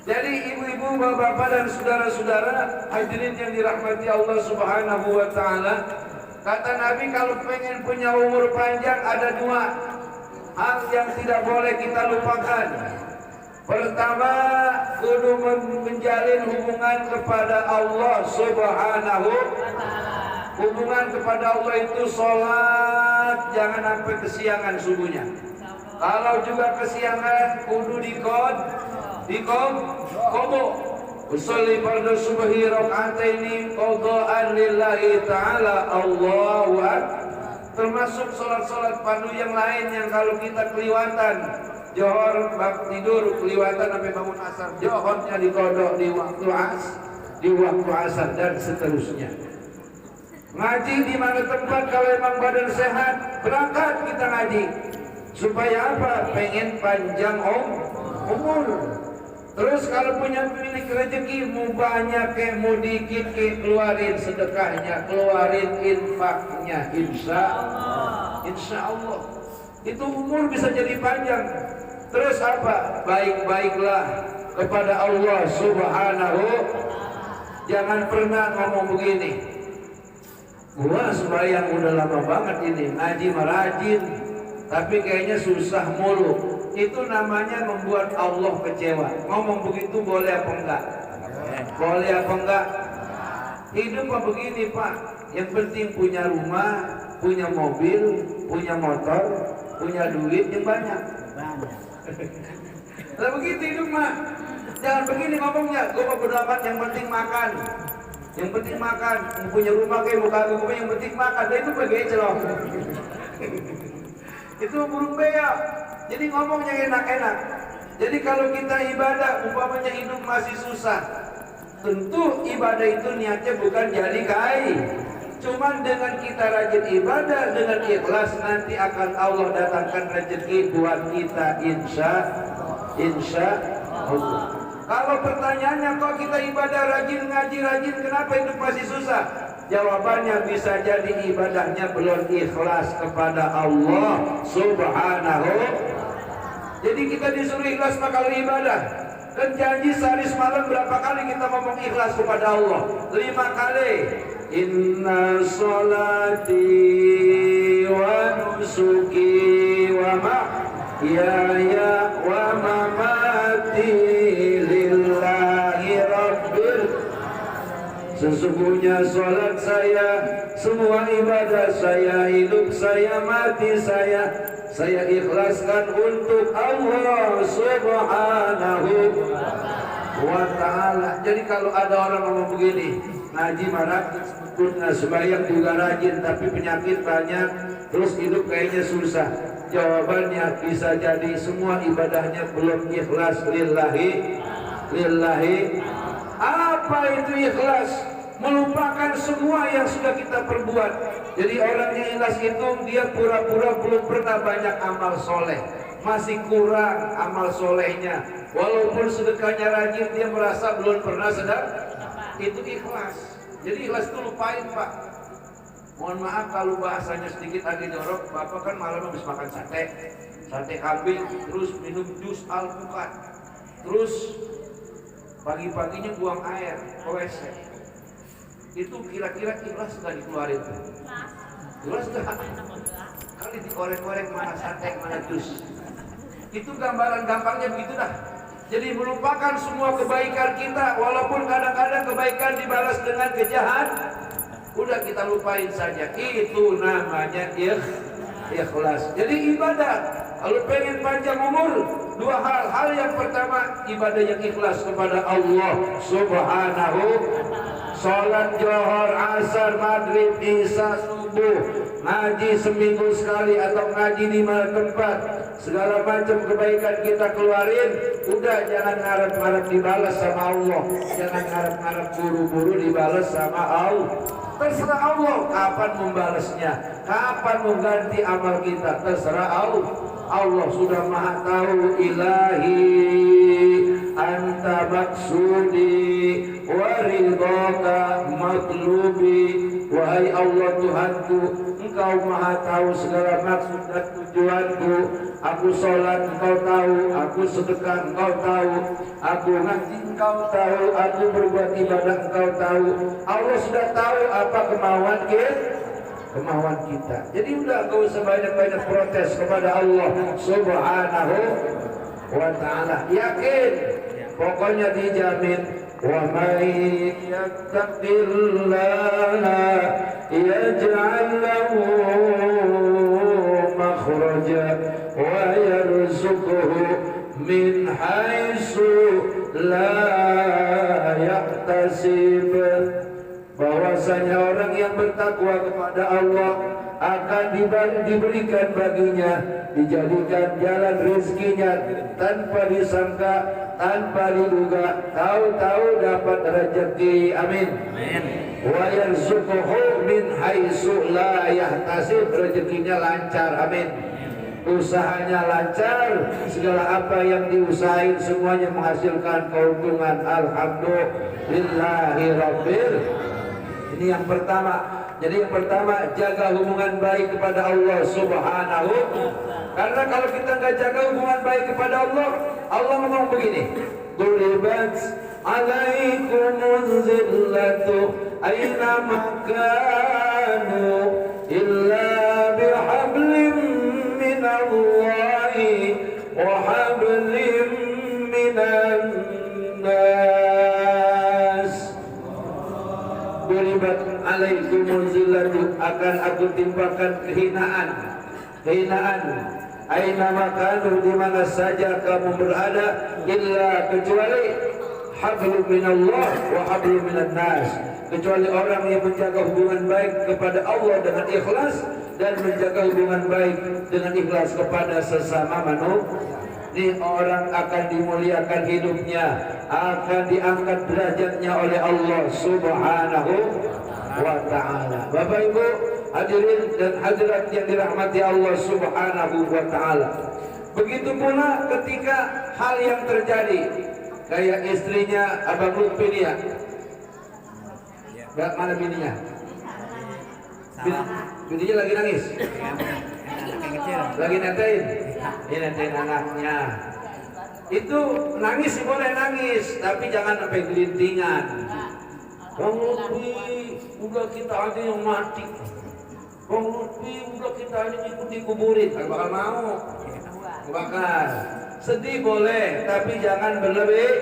Jadi ibu-ibu, bapak-bapak dan saudara-saudara hadirin yang dirahmati Allah Subhanahu wa taala, kata Nabi kalau pengen punya umur panjang ada dua hal yang tidak boleh kita lupakan. Pertama, kudu menjalin hubungan kepada Allah Subhanahu wa taala. Hubungan kepada Allah itu sholat, jangan sampai kesiangan subuhnya. Kalau juga kesiangan kudu kobo. Usolli fardhu subhi raka'ataini qada'an lillahi ta'ala Allahu akbar. Termasuk sholat-sholat fardu yang lain yang kalau kita keliwatan johor tidur keliwatan sampai bangun asar, johornya dikodok di waktu asar dan seterusnya. Ngaji di mana tempat kalau emang badan sehat berangkat kita ngaji. Supaya apa? Pengen panjang umur. Terus kalau punya milik rezeki, mau banyak ke, mau dikit ke, keluarin sedekahnya, keluarin infaknya, insya Allah. Itu umur bisa jadi panjang. Terus apa? Baik-baiklah kepada Allah Subhanahu. Jangan pernah ngomong begini, gua sembahyang udah lama banget ini, ngaji merajin, tapi kayaknya susah mulu. Itu namanya membuat Allah kecewa. Ngomong begitu boleh apa enggak? Boleh apa enggak? Hidup apa begini Pak? Yang penting punya rumah, punya mobil, punya motor, punya duit yang banyak. Lah begitu hidup mah. Jangan begini ngomongnya. Gue mau berdoa yang penting makan. Yang penting makan. Punya rumah kayak muka gue yang penting makan. Itu begitu loh. Itu burung bea. Jadi ngomongnya enak-enak. Jadi kalau kita ibadah, umpamanya hidup masih susah, tentu ibadah itu niatnya bukan jadi kaya. Cuman dengan kita rajin ibadah dengan ikhlas, nanti akan Allah datangkan rezeki buat kita insya Allah. Kalau pertanyaannya kok kita ibadah rajin, ngaji rajin, kenapa hidup masih susah? Jawabannya bisa jadi ibadahnya belum ikhlas kepada Allah Subhanahu. Jadi kita disuruh ikhlas kalau ibadah. Dan janji sehari semalam berapa kali kita ngomong ikhlas kepada Allah? 5 kali. Inna sholati wa nusuki wa mahyaya wa mamati lillahi rabbil. Sesungguhnya sholat saya, semua ibadah saya, hidup saya, mati saya ikhlaskan untuk Allah Subhanahu wa ta'ala. Jadi kalau ada orang ngomong begini, ngaji marah, sembahyang juga rajin, tapi penyakit banyak, terus hidup kayaknya susah. Jawabannya bisa jadi semua ibadahnya belum ikhlas lillahi. Apa itu ikhlas? Melupakan semua yang sudah kita perbuat. Jadi orang yang ikhlas itu dia pura-pura belum pernah banyak amal soleh, masih kurang amal solehnya. Walaupun sedekahnya rajin, dia merasa belum pernah sedekah. Itu ikhlas. Jadi ikhlas itu lupain Pak. Mohon maaf kalau bahasanya sedikit agak jorok. Bapak kan malam habis makan sate kambing, terus minum jus alpukat, terus pagi-paginya buang air ke WC. Itu kira-kira ikhlas nggak dikeluarin? Ikhlas nggak? Kali dikorek-korek mana sate, mana jus. Itu gambaran gampangnya begitu dah. Jadi melupakan semua kebaikan kita, walaupun kadang-kadang kebaikan dibalas dengan kejahatan, udah kita lupain saja. Itu namanya ikhlas. Jadi ibadah, kalau pengen panjang umur, dua hal. Hal yang pertama, ibadah yang ikhlas kepada Allah Subhanahu. Sholat johor, asar, maghrib, isya, subuh, ngaji seminggu sekali atau ngaji di mana tempat, segala macam kebaikan kita keluarin. Udah jangan ngarep-ngarep dibalas sama Allah, jangan ngarep-ngarep buru-buru dibalas sama Allah. Terserah Allah kapan membalasnya, kapan mengganti amal kita, terserah Allah. Allah sudah maha tahu. Ilahi anta maksudi wa ridhaka matlubi. Wahai Allah Tuhanku, Engkau maha tahu segala maksud dan tujuanku. Aku sholat engkau tahu, aku sedekah engkau tahu, aku ngaji engkau tahu, aku berbuat ibadah engkau tahu. Allah sudah tahu apa kemauan kita. Jadi udah gak usah banyak-banyak protes kepada Allah Subhanahu wa ta'ala. Yakin, pokoknya dijamin. Wa may yattaqillaha yaj'al lahu makhraja wa yarzuqhu min haitsu la yahtasib. Bahwasanya orang yang bertakwa kepada Allah akan diberikan baginya, dijadikan jalan rezekinya tanpa disangka, tanpa diduga, tahu-tahu dapat rezeki. Amin. Wa yarzuquhu min haitsu la yahtasib, rezekinya lancar. Amin. Usahanya lancar, segala apa yang diusahain semuanya menghasilkan keuntungan. Alhamdulillahi rabbil. Ini yang pertama. Jadi yang pertama, jaga hubungan baik kepada Allah Subhanahu. Karena kalau kita nggak jaga hubungan baik kepada Allah, Allah ngomong begini, Duribat alaikumuz zillatu aina makanu illa bihablim minallahi wa hablim minan nas. Duribat alaikumuz zillatu, akan aku timpakan kehinaan. Aina makanu, di mana saja kamu berada, illa kecuali hablum minallah wa hablum minan nas, kecuali orang yang menjaga hubungan baik kepada Allah dengan ikhlas dan menjaga hubungan baik dengan ikhlas kepada sesama manusia. Ini orang akan dimuliakan hidupnya, akan diangkat derajatnya oleh Allah Subhanahu wa ta'ala. Bapak Ibu hadirin dan hadirat yang dirahmati Allah Subhanahu wa ta'ala. Begitu pula ketika hal yang terjadi, kayak istrinya Abang Lutfi ini ya. Mana bininya? Bininya lagi nangis. Lagi netain. Ini netain anaknya. Itu nangis sih boleh nangis, tapi jangan sampai gelintingan. Bang Lutfi, udah kita aja yang mati. Bang Lutfi, udah kita aja ikut dikuburin. Gak bakal mau. Bakal. Sedih boleh, tapi jangan berlebih.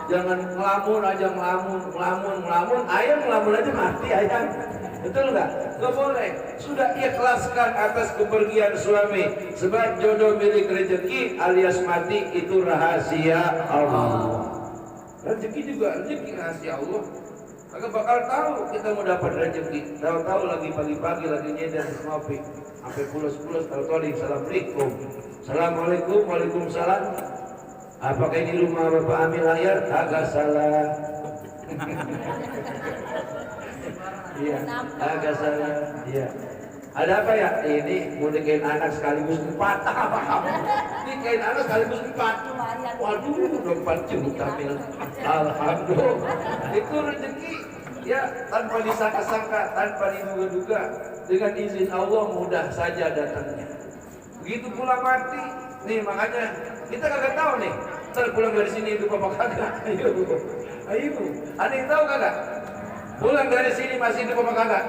Jangan ngelamun aja, ngelamun. Ayam ngelamun aja mati ayam. Betul nggak? Nggak boleh. Sudah ikhlaskan atas kepergian suami. Sebab jodoh milik rezeki alias mati itu rahasia Allah. Rezeki juga rezeki rahasia Allah. Maka bakal tahu kita mau dapat rezeki. Tahu-tahu lagi pagi-pagi lagi nyedar ngopi, sampai pulas-pulas tahu-tahu assalamualaikum. Assalamualaikum, waalaikumsalam. Apakah ini rumah Bapak Amil Hayat? Agak salah. Iya, agak salah. Iya. Ada apa ya? Ini mau nikahin anak sekaligus 4. Nikahin anak sekaligus 4. Waduh, udah 4 juta mil. Alhamdulillah. Itu rezeki ya, tanpa disangka-sangka, tanpa diduga-duga, dengan izin Allah mudah saja datangnya. Begitu pula mati. Nih makanya kita kagak tahu nih. Ntar pulang dari sini hidup apa kagak? Ayo. Ada yang tahu kagak? Pulang dari sini masih hidup apa kagak?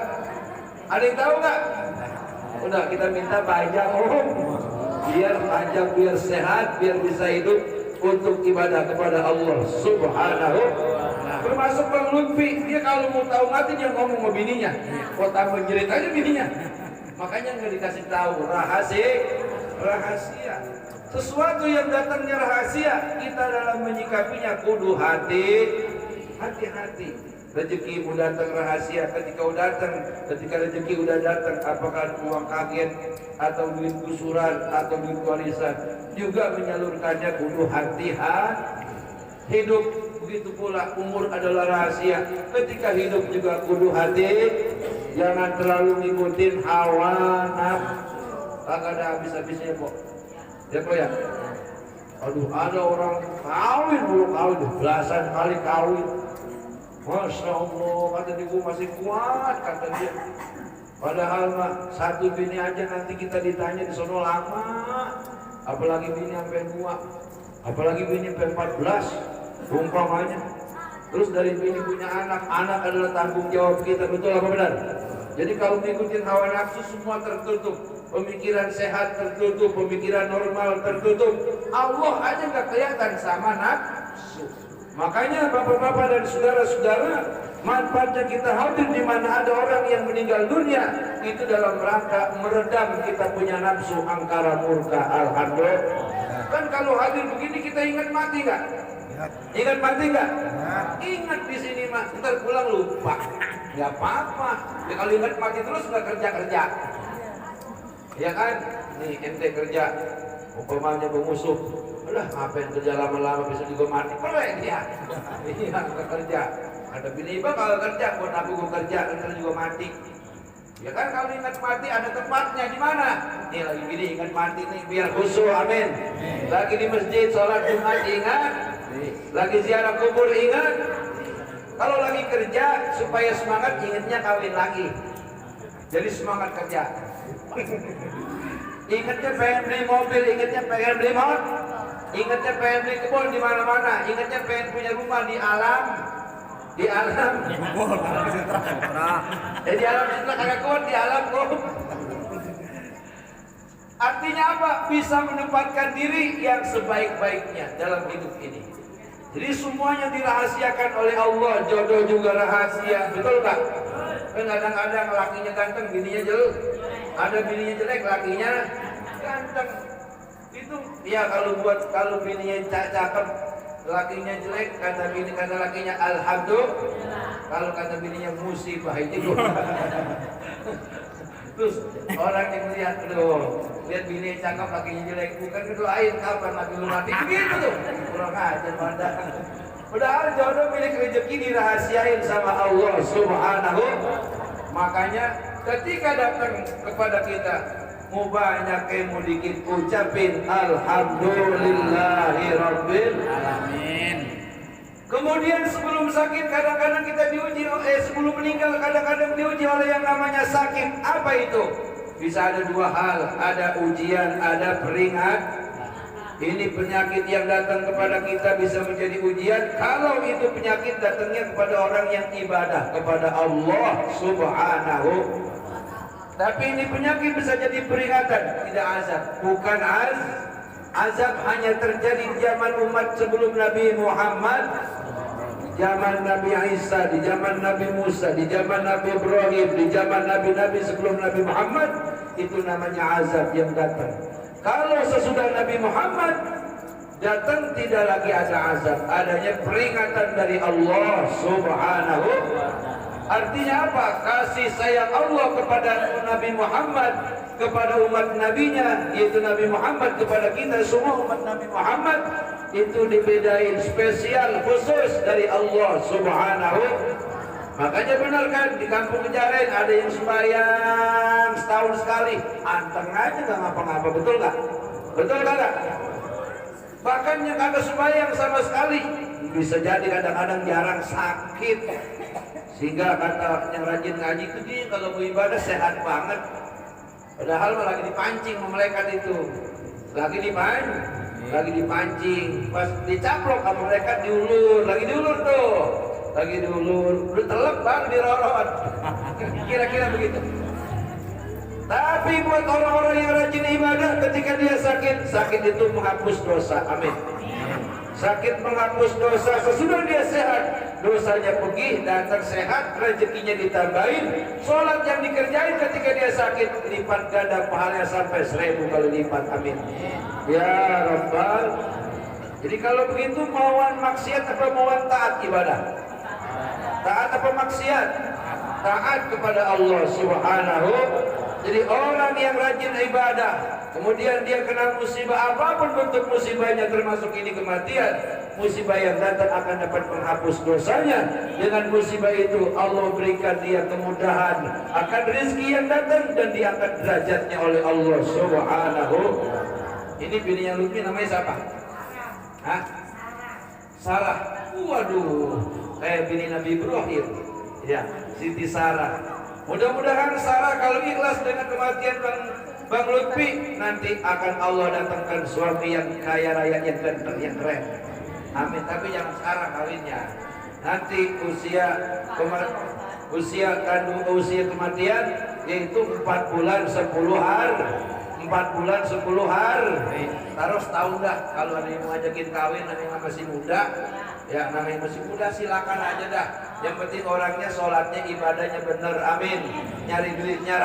Ada yang tahu nggak? Udah kita minta panjang biar panjang, biar sehat, biar bisa hidup untuk ibadah kepada Allah Subhanahu. Termasuk Bang Lutfi, dia kalau mau tahu mati dia ngomong sama bininya. Kota menjerit aja bininya. Makanya nggak dikasih tahu rahasia. Sesuatu yang datangnya rahasia, kita dalam menyikapinya kudu hati-hati. Rezeki udah datang rahasia, ketika rezeki udah datang, apakah uang kaget atau duit gusuran atau duit warisan, juga menyalurkannya kudu hati-hati. Hidup begitu pula, umur adalah rahasia, ketika hidup juga kudu hati. Jangan terlalu ngikutin hawa nafsu, kagak ada habis-habisnya kok. Ya kok ya? Aduh, ada orang kawin belasan kali kawin. Masya Allah, kata dia masih kuat, kata dia. Padahal mah satu bini aja nanti kita ditanya di sono lama. Apalagi bini sampai 2, apalagi bini sampai 14 umpamanya. Terus dari bini punya anak, anak adalah tanggung jawab kita, betul apa benar? Jadi kalau ngikutin hawa nafsu semua tertutup, pemikiran sehat tertutup, pemikiran normal tertutup. Allah aja nggak kelihatan sama nafsu. Makanya bapak-bapak dan saudara-saudara, manfaatnya kita hadir di mana ada orang yang meninggal dunia itu dalam rangka meredam kita punya nafsu angkara murka. Alhamdulillah. Kan kalau hadir begini kita ingat mati nggak? Ingat mati nggak? Ingat di sini mah, ntar pulang lupa. Nggak apa-apa. Ya, kalau ingat mati terus nggak kerja. Ya kan? Nih ente kerja, umpamanya bermusuh. Udah ngapain kerja lama-lama bisa juga mati, perek dia. Iya, nggak kerja. Ada bini bakal kerja, buat aku gue kerja, ntar juga mati. Ya kan kalau ingat mati ada tempatnya di mana? Nih lagi gini ingat mati nih biar khusyuk, amin. Lagi di masjid sholat Jumat ingat, lagi ziarah kubur ingat. Kalau lagi kerja supaya semangat ingatnya kawin lagi. Jadi semangat kerja. Ingatnya pengen beli mobil, ingatnya pengen beli motor. Ingatnya pengen beli kebun di mana-mana, ingatnya pengen punya rumah di alam. Di alam. Di alam setelah kagak kuat di alam kok. Artinya apa? Bisa menempatkan diri yang sebaik-baiknya dalam hidup ini. Jadi semuanya dirahasiakan oleh Allah. Jodoh juga rahasia, betul tak? Kan kadang-kadang lakinya ganteng, bininya jelek. Ada bininya jelek, lakinya ganteng. Itu ya kalau bininya cakep, lakinya jelek, kata lakinya alhamdulillah. Kalau kata bininya musibah itu. Terus orang yang lihat lihat bini cakep, lakinya jelek, bukan ngedoain kapan laki lu mati begitu tuh. Kurang ajar padahal. Padahal jodoh milik rezeki dirahasiain sama Allah Subhanahu. Makanya ketika datang kepada kita mau banyak mau dikit ucapin alhamdulillahirabbil alamin. Kemudian sebelum sakit kadang-kadang kita diuji, sebelum meninggal kadang-kadang diuji oleh yang namanya sakit. Apa itu? Bisa ada dua hal, ada ujian, ada peringat. Ini penyakit yang datang kepada kita bisa menjadi ujian kalau itu penyakit datangnya kepada orang yang ibadah kepada Allah Subhanahu. Tapi ini penyakit bisa jadi peringatan, tidak azab. Bukan azab hanya terjadi di zaman umat sebelum Nabi Muhammad, zaman Nabi Isa, di zaman Nabi Musa, di zaman Nabi Ibrahim, di zaman Nabi-Nabi sebelum Nabi Muhammad. Itu namanya azab yang datang. Kalau sesudah Nabi Muhammad datang tidak lagi ada azab, adanya peringatan dari Allah Subhanahu. Artinya apa? Kasih sayang Allah kepada Nabi Muhammad, kepada umat nabinya, yaitu Nabi Muhammad kepada kita semua umat Nabi Muhammad, itu dibedain spesial khusus dari Allah Subhanahu. Makanya benar kan di kampung Kejaren ada yang sembahyang setahun sekali, anteng aja nggak ngapa-ngapa, betul nggak? Betul nggak? Bahkan yang kagak sembahyang sama sekali bisa jadi kadang-kadang jarang sakit. Sehingga kata yang rajin ngaji itu dia kalau mau ibadah sehat banget. Padahal malah lagi dipancing sama malaikat itu. Lagi dipancing. Pas dicaplok sama malaikat diulur, lagi diulur tuh. Lagi diulur, udah telep bang dirorot. Kira-kira begitu. Tapi buat orang-orang yang rajin ibadah ketika dia sakit itu menghapus dosa. Amin. Sakit menghapus dosa, sesudah dia sehat dosanya pergi, datang sehat, rezekinya ditambahin. Sholat yang dikerjain ketika dia sakit lipat ganda pahalanya sampai 1000 kali lipat. Amin ya Rabbal. Jadi kalau begitu mauan maksiat apa mauan taat ibadah? Taat apa maksiat? Taat kepada Allah Subhanahu. Jadi orang yang rajin ibadah, kemudian dia kena musibah apapun bentuk musibahnya, termasuk ini kematian, musibah yang datang akan dapat menghapus dosanya. Dengan musibah itu Allah berikan dia kemudahan akan rezeki yang datang dan diangkat derajatnya oleh Allah Subhanahu. Ini bininya Lutfi namanya siapa? Hah? Sarah. Waduh, kayak bini Nabi Ibrahim. Ya, Siti Sarah. Mudah-mudahan Sarah kalau ikhlas dengan kematian Bang Lutfi, nanti akan Allah datangkan suami yang kaya raya, yang ganteng, yang keren. Amin. Tapi yang sekarang kawinnya. Nanti usia kematian yaitu 4 bulan 10 hari. 4 bulan 10 hari. Taruh setahun dah. Kalau ada yang mau ajakin kawin, namanya masih muda, ya namanya masih muda, silakan aja dah. Yang penting orangnya sholatnya, ibadahnya bener. Amin. Nyari duitnya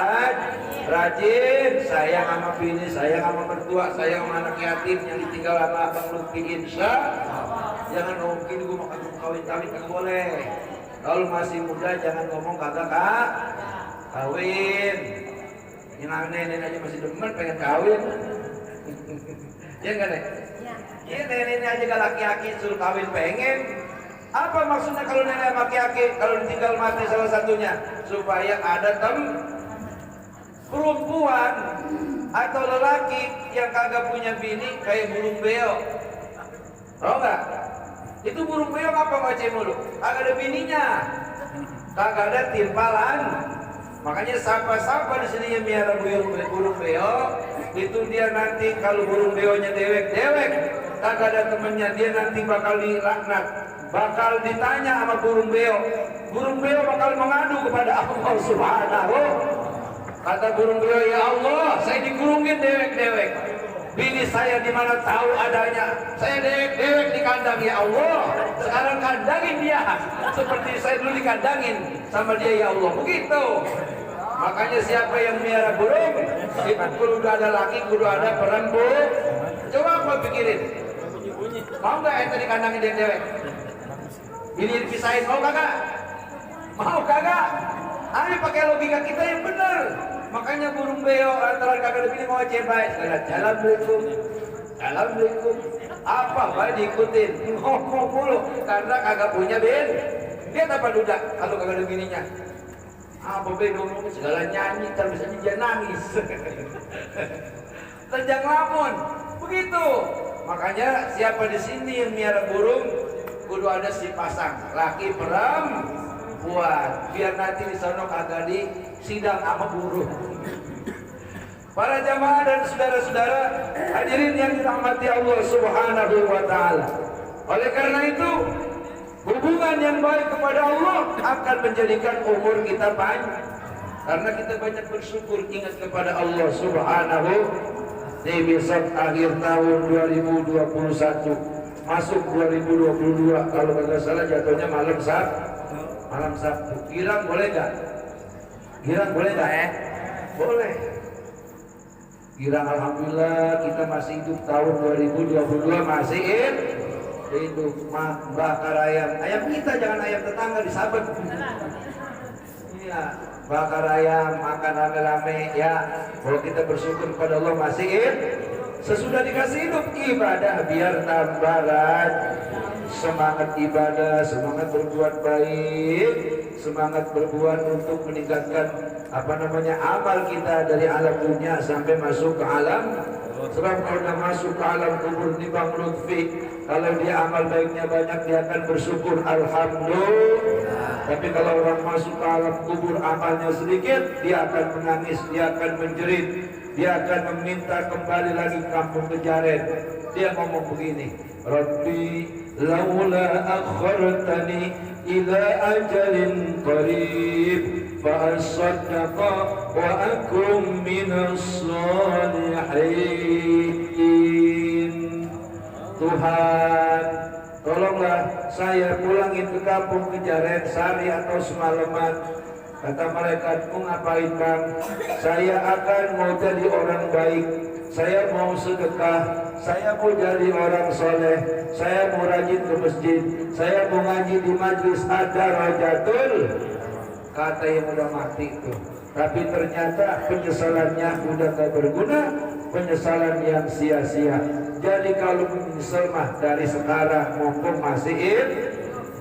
rajin, sayang sama bini, sayang sama mertua, sayang sama anak yatim yang ditinggal sama Abang Lutfi, insya. Jangan ngomong gini, gue mau kawin-kawin, kagak boleh. Kalau masih muda jangan ngomong kagak kawin. Ini nenek aja masih demen pengen kawin. Ya enggak, Nek? Iya, nenek aja gak laki-laki suruh kawin pengen. Apa maksudnya kalau nenek laki-laki kalau ditinggal mati salah satunya? Supaya ada perempuan atau lelaki yang kagak punya bini kayak burung beo. Tahu nggak? Itu burung beo apa ngoceh mulu? Kagak ada bininya, kagak ada timpalan. Makanya siapa di sini yang miara burung beo, itu dia nanti kalau burung beonya dewek, kagak ada temennya, dia nanti bakal dilaknat, bakal ditanya sama burung beo. Burung beo bakal mengadu kepada Allah Subhanahu. Kata burung beo, ya Allah, saya dikurungin dewek. Bini saya di mana tahu adanya. Saya dewek di kandang, ya Allah. Sekarang kandangin dia seperti saya dulu dikandangin sama dia, ya Allah. Begitu. Makanya siapa yang miara burung, itu kudu ada laki, kudu ada perempuan. Coba apa pikirin. Mau nggak ente dikandangin dia dewek? Bini dipisahin, mau kagak? Mau kagak? Ayo pakai logika kita yang benar. Makanya burung beo antara kagak ada bini mau cebai. Assalamualaikum. Apa baik diikutin? Ngomong mulu karena kagak punya bin. Dia apa duda kalau kagak ada bininya? Apa be ngomong segala nyanyi, terus dia nangis. Terjang lamun. Begitu. Makanya siapa di sini yang miara burung kudu ada si pasang, laki perempuan, biar nanti di sana kagak di sidang sama burung. Para jamaah dan saudara-saudara hadirin yang dirahmati Allah Subhanahu wa taala. Oleh karena itu, hubungan yang baik kepada Allah akan menjadikan umur kita panjang. Karena kita banyak bersyukur, ingat kepada Allah Subhanahu. Di besok akhir tahun 2021 masuk 2022, kalau nggak salah jatuhnya malam Sabtu. Girang boleh nggak? Boleh. Girang alhamdulillah kita masih hidup tahun 2022, masih hidup. Bakar ayam kita, jangan ayam tetangga disabet. Iya, bakar ayam, makan rame-rame ya. Kalau kita bersyukur kepada Allah masih sesudah dikasih hidup, ibadah biar tambah semangat ibadah, semangat berbuat baik, semangat berbuat untuk meningkatkan amal kita dari alam dunia sampai masuk ke alam. Sebab kalau sudah masuk ke alam kubur di Bang Lutfi, kalau dia amal baiknya banyak, dia akan bersyukur alhamdulillah. Tapi kalau orang masuk ke alam kubur amalnya sedikit, dia akan menangis, dia akan menjerit, dia akan meminta kembali lagi ke kampung Kejaren. Dia ngomong begini, Rabbi laula akhartani ila ajalin qarib fa asaddaqa wa akum minas salihin. Tuhan, tolonglah saya pulangin ke kampung Kejaren sehari atau semalaman. Kata malaikatku, ngapain Bang? Saya akan mau jadi orang baik, saya mau sedekah, saya mau jadi orang soleh, saya mau rajin ke masjid, saya mau ngaji di majlis ad-darajatul. Kata yang udah mati itu. Tapi ternyata penyesalannya udah gak berguna, penyesalan yang sia-sia. Jadi kalau menyesal mah dari sekarang, mumpung masih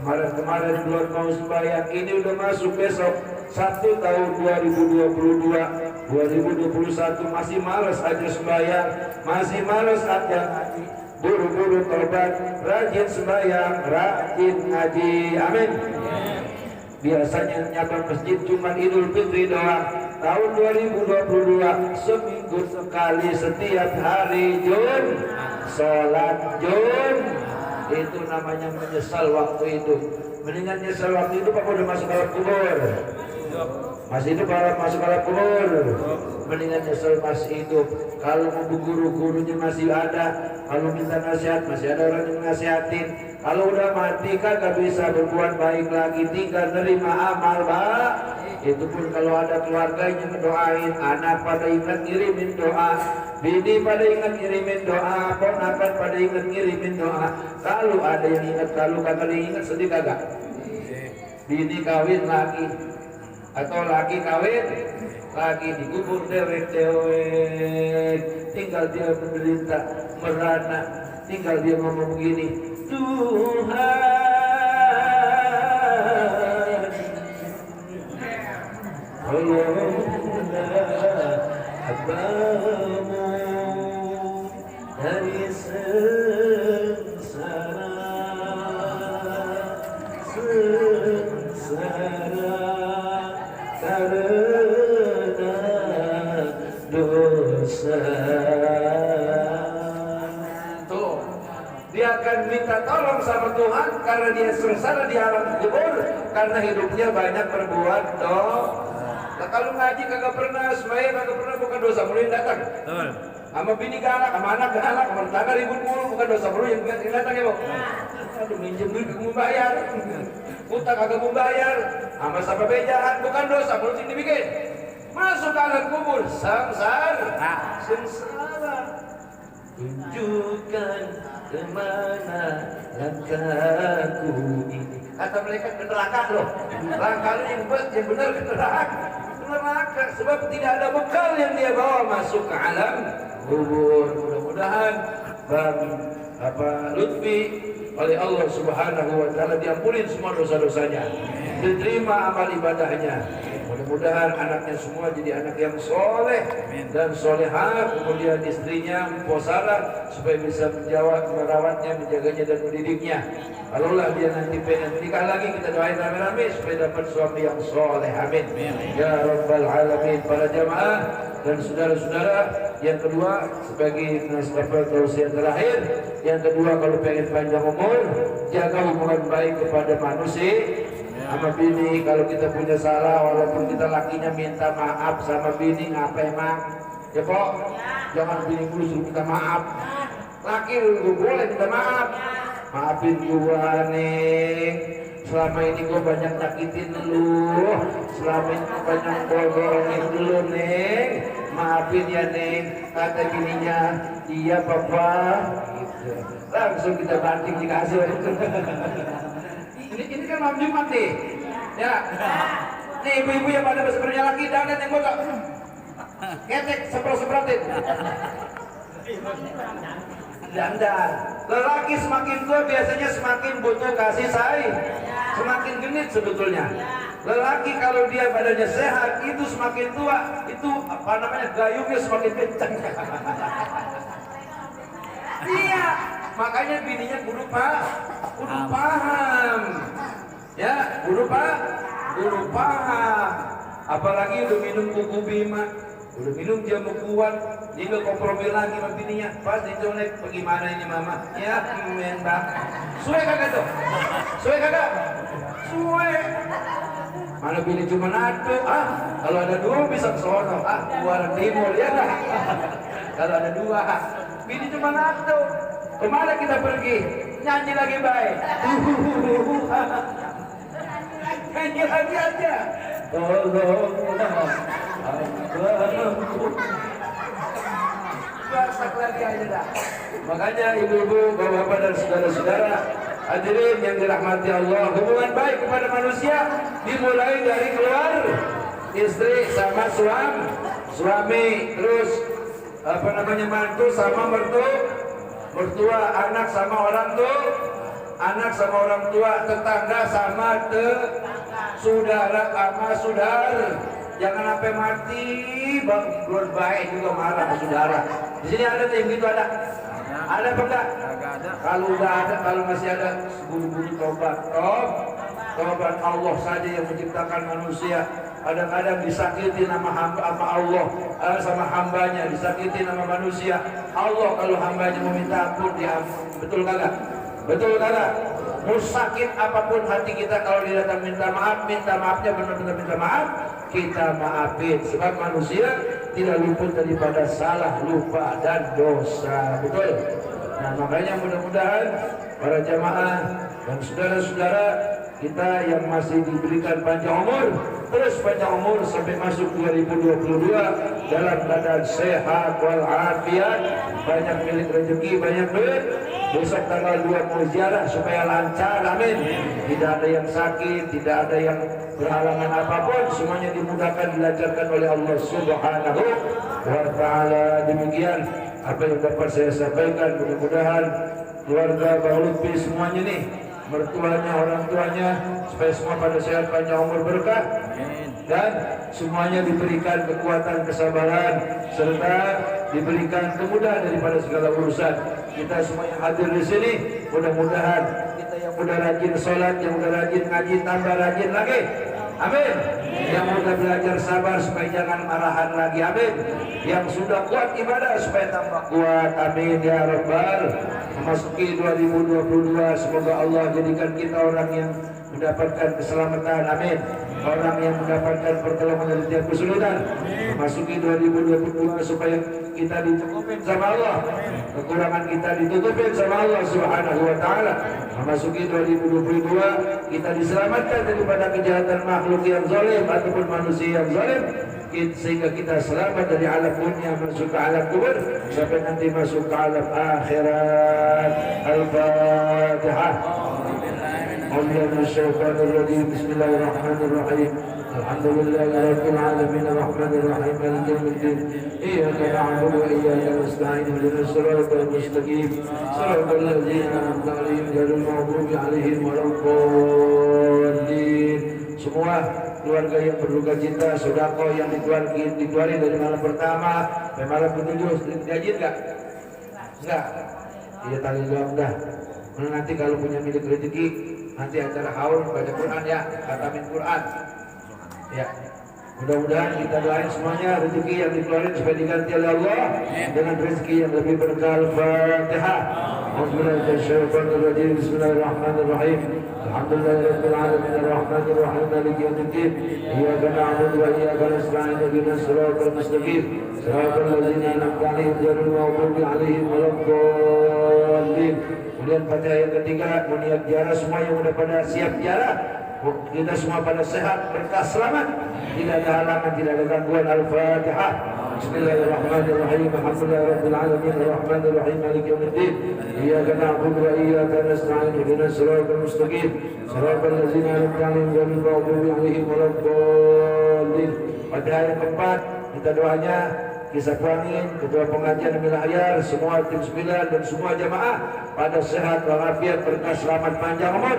kemarin belum mau sembahyang, ini udah masuk besok 1 tahun 2021 masih malas aja sembahyang, masih malas aja ngaji. Buru-buru tobat, rajin sembahyang, rajin ngaji. Amin. biasanya nyapa masjid cuma Idul Fitri doang. Tahun 2022 seminggu sekali setiap hari Jun sholat Jun. Itu namanya menyesal waktu itu. Mendingan nyesal waktu itu apa udah masuk alam kubur? Masih hidup kalau masuk alam kubur. Mendingan nyesel masih hidup. Kalau mau guru-gurunya masih ada, kalau minta nasihat masih ada orang yang nasihatin. Kalau udah mati kan gak bisa berbuat baik lagi, tinggal nerima amal, Pak. Itu pun kalau ada keluarganya mendoain, anak pada ingat ngirimin doa, bini pada ingat ngirimin doa, ponakan pada ingat ngirimin doa. Kalau ada yang ingat, kalau kagak ingat sedih kagak? Bini kawin lagi atau laki kawin lagi dikubur dewek-dewek, tinggal dia menderita merana, tinggal dia ngomong begini, Tuhan tolonglah hambamu dari sengsara karena dosa. Tuh, dia akan minta tolong sama Tuhan karena dia sengsara di alam kubur karena hidupnya banyak berbuat dosa. Nah, kalau ngaji kagak pernah, sembahyang kagak pernah, bukan dosa mulu yang datang. Sama bini galak, sama anak galak, sama tetangga ribut mulu, bukan dosa mulu yang datang ya, Bu. Aduh, minjem duit kagak mau bayar, utang kagak mau bayar, sama bejahan, bukan dosa mulu yang dibikin. Masuk ke alam kubur, sengsara. Tunjukkan kemana langkahku ini. Kata mereka ke neraka loh. Langkah lu yang benar ke neraka. Sebab tidak ada bekal yang dia bawa masuk ke alam kubur. Mudah-mudahan Bang Lutfi oleh Allah Subhanahu wa taala diampunin semua dosa-dosanya, diterima amal ibadahnya. Mudah-mudahan anaknya semua jadi anak yang soleh dan solehah, kemudian istrinya memposara supaya bisa menjawab, merawatnya, menjaganya dan mendidiknya. Kalaulah dia nanti pengen menikah lagi, kita doain rame-rame supaya dapat suami yang soleh. Amin. Ya Rabbal Alamin. Para jamaah dan saudara-saudara, yang kedua sebagai nasabah tausiah terakhir, yang kedua kalau pengen panjang umur, jaga hubungan baik kepada manusia. Sama bini, kalau kita punya salah, walaupun kita lakinya minta maaf sama bini, ngapa emang? Ya kok, jangan bini dulu suruh minta maaf. Laki lu boleh minta maaf. Maafin gua nih, selama ini gua banyak nyakitin lu, selama ini gua banyak bohongin dulu nih. Maafin ya nih, kata bininya, iya papa. Gitu. Langsung kita banting dikasih. Ini kan malam Jumat nih, ya. Nih ibu-ibu yang pada sebenarnya laki dandan yang botak, ketek semprot-semprotin. Dandan. Lelaki semakin tua biasanya semakin butuh kasih sayang, semakin genit sebetulnya. Lelaki kalau dia badannya sehat itu semakin tua itu gayungnya semakin kencang. Iya. Makanya bininya kudu paham, ya, kudu paham. Apalagi udah minum kuku bima, udah minum jamu kuat, dia nggak kompromi lagi sama bininya. Pas dicolek, bagaimana ini mama? Ya, mentak. Suwe kagak tuh? Suwe kagak? Suwe. Mana bini cuma satu? Kalau ada dua bisa kesono. Keluar timur ya dah. Kalau ada dua, bini cuma satu. Kemana kita pergi? Nyanyi lagi baik. Nyanyi lagi aja. Tolonglah hambamu. Basak lagi aja dah. Makanya ibu-ibu, bapak-bapak dan saudara-saudara hadirin yang dirahmati Allah, hubungan baik kepada manusia dimulai dari keluar istri sama suami, terus mantu sama mertua, anak sama orang tua, tetangga sama saudara sama saudara. Jangan sampai mati, bang, belum baik juga marah sama saudara. Di sini ada yang gitu ada apa enggak? Kalau udah ada, kalau masih ada, buru-buru tobat. Tobat. Allah saja yang menciptakan manusia. Kadang-kadang disakiti nama hamba sama Allah, sama hambanya, disakiti nama manusia. Allah kalau hambanya meminta ampun diampun. Betul kagak? Betul kagak? Mau sakit apapun hati kita, kalau dia datang minta maafnya benar-benar minta maaf, kita maafin. Sebab manusia tidak luput daripada salah, lupa, dan dosa. Betul? Nah, makanya mudah-mudahan para jamaah dan saudara-saudara kita yang masih diberikan panjang umur, terus panjang umur sampai masuk 2022 dalam keadaan sehat walafiat, banyak milik rezeki, banyak duit. Besok tanggal 2 mau ziarah supaya lancar, amin. Tidak ada yang sakit, tidak ada yang berhalangan apapun, semuanya dimudahkan, dilancarkan oleh Allah Subhanahu wa Ta'ala. Demikian apa yang dapat saya sampaikan. Mudah-mudahan keluarga Bang Lutfi semuanya nih, mertuanya, orang tuanya, supaya semua pada sehat, panjang umur, berkah, dan semuanya diberikan kekuatan, kesabaran, serta diberikan kemudahan daripada segala urusan. Kita semua yang hadir di sini, mudah-mudahan kita yang udah rajin sholat, yang udah rajin ngaji, tambah rajin lagi, amin. Yang udah belajar sabar supaya jangan marahan lagi, amin. Yang sudah kuat ibadah supaya tambah kuat, amin ya rabbal. Memasuki 2022, semoga Allah jadikan kita orang yang mendapatkan keselamatan, amin. Orang yang mendapatkan pertolongan dari tiap kesulitan. Memasuki 2022 supaya kita dicukupin sama Allah, kekurangan kita ditutupin sama Allah Subhanahu wa Ta'ala. Memasuki 2022 kita diselamatkan daripada kejahatan makhluk yang zalim ataupun manusia yang zalim, sehingga kita selamat dari alam dunia masuk ke alam kubur sampai nanti masuk ke alam akhirat. Al-Fatihah. Bismillahirrahmanirrahim. Alhamdulillahirabbil alamin arrahmanir rahim maliki yaumiddin. Iyyaka na'budu wa iyyaka nasta'in ihdinas siratal mustaqim siratal ladzina an'amta 'alaihim ghairil maghdubi 'alaihim waladdallin. Semua keluarga yang berduka cita, sedekah yang dikeluarin dari malam pertama sampai malam ke-7 diajin enggak? Enggak. Iya, tanggung jawab dah. Nanti kalau punya milik rezeki, nanti acara haul baca Quran ya, khatamin Quran. Ya. Mudah-mudahan kita doain semuanya rezeki yang dikeluarin supaya diganti oleh Allah dengan rezeki yang lebih berkah. Al-Fatihah. Bismillahirrahmanirrahim. Alhamdulillahirabbil alamin arrahmanir rahim maliki yaumiddin. Iyyaka na'budu wa iyyaka nasta'in ihdinas siratal mustaqim siratal ladzina an'amta 'alaihim ghairil maghdubi 'alaihim waladdallin. Kemudian Fatihah yang ketiga, meniat ziarah semua yang sudah pada siap ziarah. Kita semua pada sehat, berkah, selamat, tidak ada halangan, tidak ada gangguan. Al-Fatihah. Bismillahirrahmanirrahim. Alhamdulillahirabbil alamin arrahmanir rahim maliki yaumiddin. Iyyaka na'budu wa iyyaka nasta'in ihdinas siratal mustaqim siratal ladzina an'amta 'alaihim ghairil maghdubi 'alaihim waladdallin. Pada yang keempat, kita doanya Kisah Kuanin, Ketua Pengajian Amil Ahyar, semua tim 9 dan semua jamaah pada sehat walafiat, berkah, selamat, panjang umur.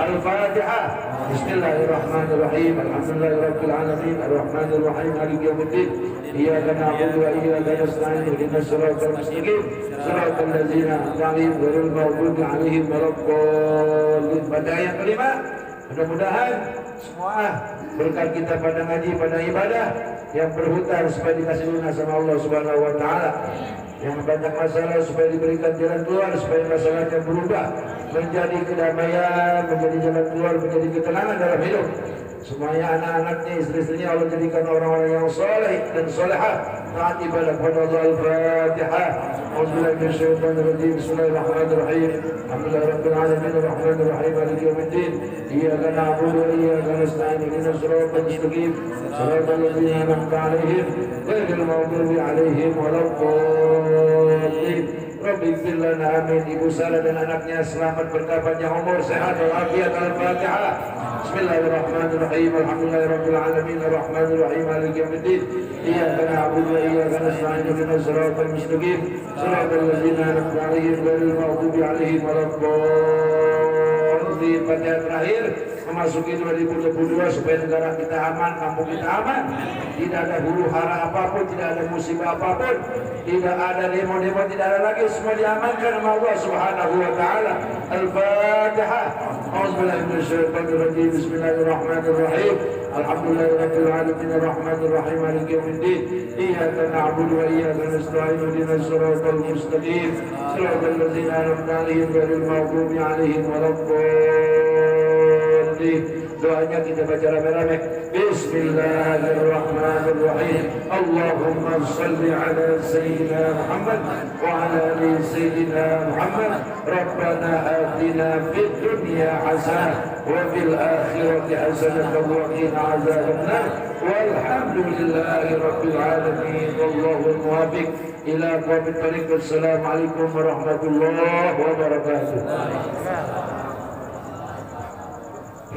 Al-Fatihah. Bismillahirrahmanirrahim. Alhamdulillahirabbil alamin arrahmanir rahim maliki yaumiddin. Iyyaka na'budu wa iyyaka nasta'in ihdinas siratal mustaqim siratal ladzina an'amta 'alaihim ghairil maghdubi 'alaihim waladdallin. Pada yang kelima, mudah-mudahan semua berkat kita pada ngaji, pada ibadah, yang berhutang supaya dikasih lunas sama Allah Subhanahu wa Ta'ala, yang banyak masalah supaya diberikan jalan keluar, supaya masalahnya berubah menjadi kedamaian, menjadi jalan keluar, menjadi ketenangan dalam hidup. Semuanya anak-anaknya, istri-istrinya Allah jadikan orang-orang yang soleh dan solehah, taat ibadah kepada Allah. Al-Fatihah. Bismillahirrahmanirrahim. Alhamdulillahirabbil alamin arrahmanir rahim maliki yaumiddin. Iyyaka na'budu wa iyyaka nasta'in ihdinas siratal mustaqim siratal ladzina an'amta 'alaihim ghairil maghdubi 'alaihim waladdallin. Rabbi ighfir lana, amin. Ibu Sarah dan anaknya selamat, berkah, panjang umur, sehat walafiat. Al-Fatihah. Bismillahirrahmanirrahim. Alhamdulillahirabbil alamin arrahmanir rahim maliki yaumiddin. Iyyaka na'budu wa iyyaka nasta'in ihdinas siratal mustaqim siratal ladzina an'amta 'alaihim ghairil maghdubi 'alaihim waladdallin. Fatihah terakhir memasuki 2022 supaya negara kita aman, kampung kita aman, tidak ada huru hara apapun, tidak ada musibah apapun. Tidak ada demo-demo, tidak ada lagi, semua diamankan sama Allah Subhanahu wa taala. Al-Fatihah. A'udzubillahi minasyaitonir rajim. Bismillahirrahmanirrahim. Alhamdulillahirabbil alamin arrahmanir rahim maliki yaumiddin. Iyyaka na'budu wa iyyaka nasta'in ihdinas siratal mustaqim. Siratal ladzina an'amta 'alaihim ghairil maghdubi 'alaihim waladdallin. Doanya kita baca rame-rame. Bismillahirrahmanirrahim. Allahumma salli ala Sayyidina Muhammad wa ala ali Sayyidina Muhammad. Rabbana atina fid dunya hasanah wa fil akhirati hasanah wa qina azabannar. Walhamdulillahi rabbil alamin. Wallahu muwaffiq ila aqwamit thariq. Wassalamualaikum warahmatullahi wabarakatuh.